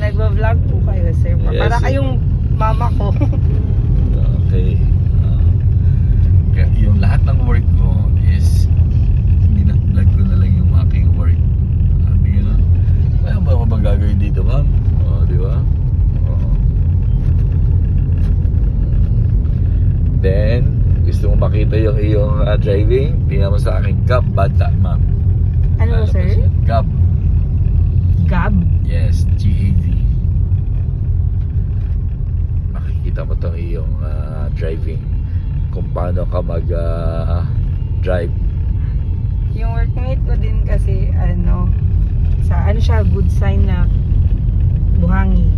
Nagwa-vlog po kayo, sir. Para Yes. kayong mama ko. Okay. Kaya yung lahat ng work ko is vlog ko na lang yung aking work. Sabi nga, kaya ba ako bang gagawin dito, ma'am? O, di ba? Oo. Then, gusto mo makita yung iyong driving? Tingnan mo sa aking Gab bata, ma'am. Ano, sir? Gab. Gab? Yes, GAV. Makikita mo tong iyong driving. Kung paano ka mag-drive. Yung workmate ko din kasi, ano siya, good sign na buhangin.